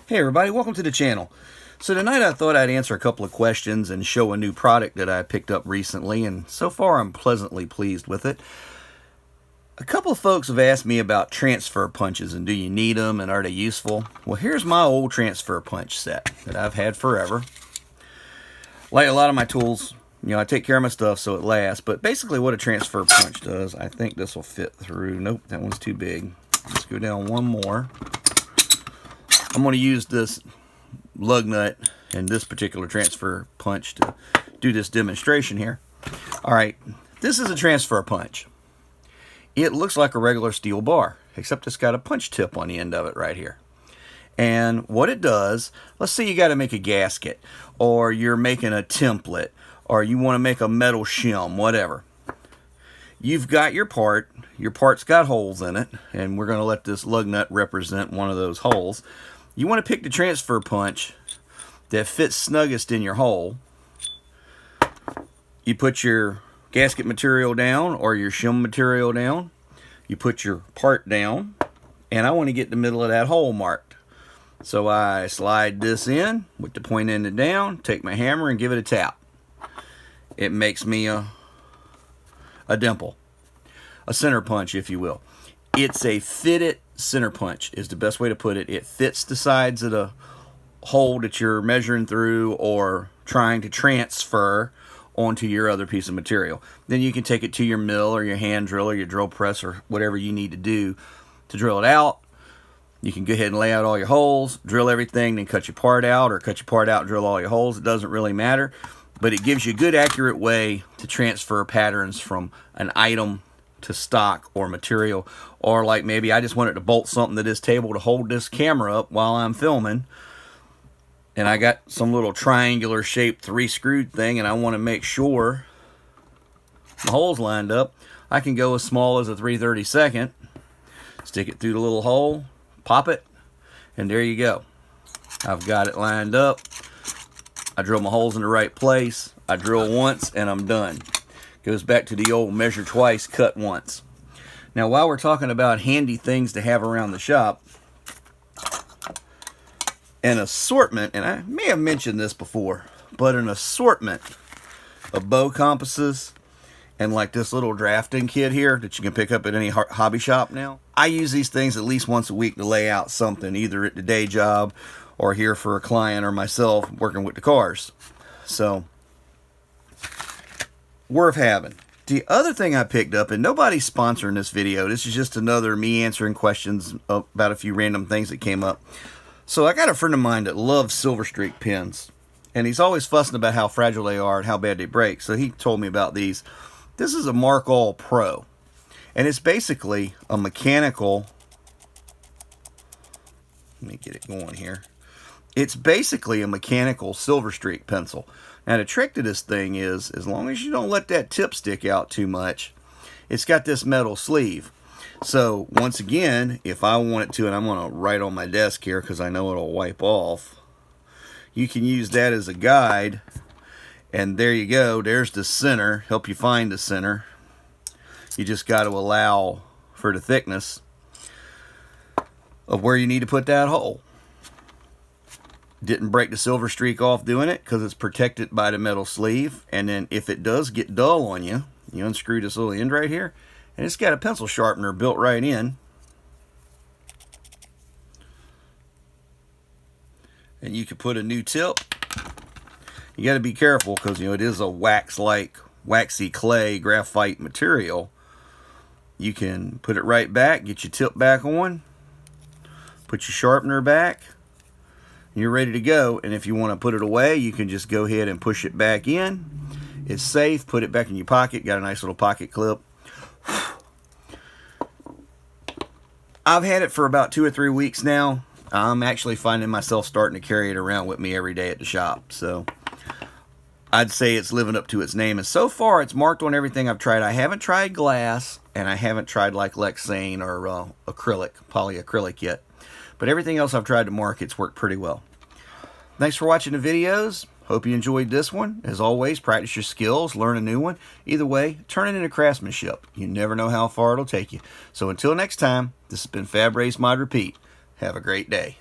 Hey everybody, welcome to the channel. So tonight I thought I'd answer a couple of questions and show a new product that I picked up recently, and so far I'm pleasantly pleased with it. A couple of folks have asked me about transfer punches and do you need them and are they useful? Well, here's my old transfer punch set that I've had forever. Like a lot of my tools, I take care of my stuff so it lasts, but basically what a transfer punch does, I think this will fit through. Nope, that one's too big. Let's go down one more. I'm going to use this lug nut and this particular transfer punch to do this demonstration here. Alright, this is a transfer punch. It looks like a regular steel bar, except it's got a punch tip on the end of it right here. And what it does, let's say you got to make a gasket, or you're making a template, or you want to make a metal shim, whatever. You've got your part, your part's got holes in it, and we're going to let this lug nut represent one of those holes. You want to pick the transfer punch that fits snuggest in your hole. You put your gasket material down or your shim material down. You put your part down, and I want to get the middle of that hole marked. So I slide this in with the point ended down, take my hammer and give it a tap. It makes me a dimple, a center punch if you will. It's a fitted center punch is the best way to put it. It fits the sides of the hole that you're measuring through or trying to transfer onto your other piece of material. Then you can take it to your mill or your hand drill or your drill press or whatever you need to do to drill it out. You can go ahead and lay out all your holes, drill everything, then cut your part out, or cut your part out and drill all your holes. It doesn't really matter, but it gives you a good accurate way to transfer patterns from an item to stock or material, or like maybe I just wanted to bolt something to this table to hold this camera up while I'm filming, and I got some little triangular shaped 3-screwed thing and I want to make sure the holes lined up. I can go as small as a 3/32, stick it through the little hole, pop it, and there you go. I've got it lined up. I drill my holes in the right place. I drill once and I'm done. Goes back to the old measure twice, cut once. Now while we're talking about handy things to have around the shop, an assortment, and I may have mentioned this before, but an assortment of bow compasses and like this little drafting kit here that you can pick up at any hobby shop now. I use these things at least once a week to lay out something, either at the day job or here for a client or myself working with the cars. So worth having. The other thing I picked up, and nobody's sponsoring this video, this is just another me answering questions about a few random things that came up. So I got a friend of mine that loves Silver Streak pins, and he's always fussing about how fragile they are and how bad they break. So he told me about these. This is a Markall Pro, and it's basically a mechanical, let me get it going here. It's basically a mechanical Silver Streak pencil. Now the trick to this thing is, as long as you don't let that tip stick out too much, it's got this metal sleeve. So once again, if I want it to, and I'm going to write on my desk here because I know it'll wipe off, you can use that as a guide, and there you go. There's the center. Help you find the center. You just got to allow for the thickness of where you need to put that hole. Didn't break the Silver Streak off doing it because it's protected by the metal sleeve. And then if it does get dull on you, you unscrew this little end right here, and it's got a pencil sharpener built right in. And you can put a new tip. You got to be careful because it is a wax-like, waxy clay graphite material. You can put it right back, get your tip back on, put your sharpener back. You're ready to go, and if you want to put it away, you can just go ahead and push it back in. It's safe. Put it back in your pocket. Got a nice little pocket clip. I've had it for about 2 or 3 weeks now. I'm actually finding myself starting to carry it around with me every day at the shop. So I'd say it's living up to its name, and so far it's marked on everything I've tried. I haven't tried glass, and I haven't tried like Lexane or acrylic, polyacrylic yet. But everything else I've tried to mark, it's worked pretty well. Thanks for watching the videos. Hope you enjoyed this one. As always, practice your skills, learn a new one. Either way, turn it into craftsmanship. You never know how far it'll take you. So until next time, this has been Fab Race Mod Repeat. Have a great day.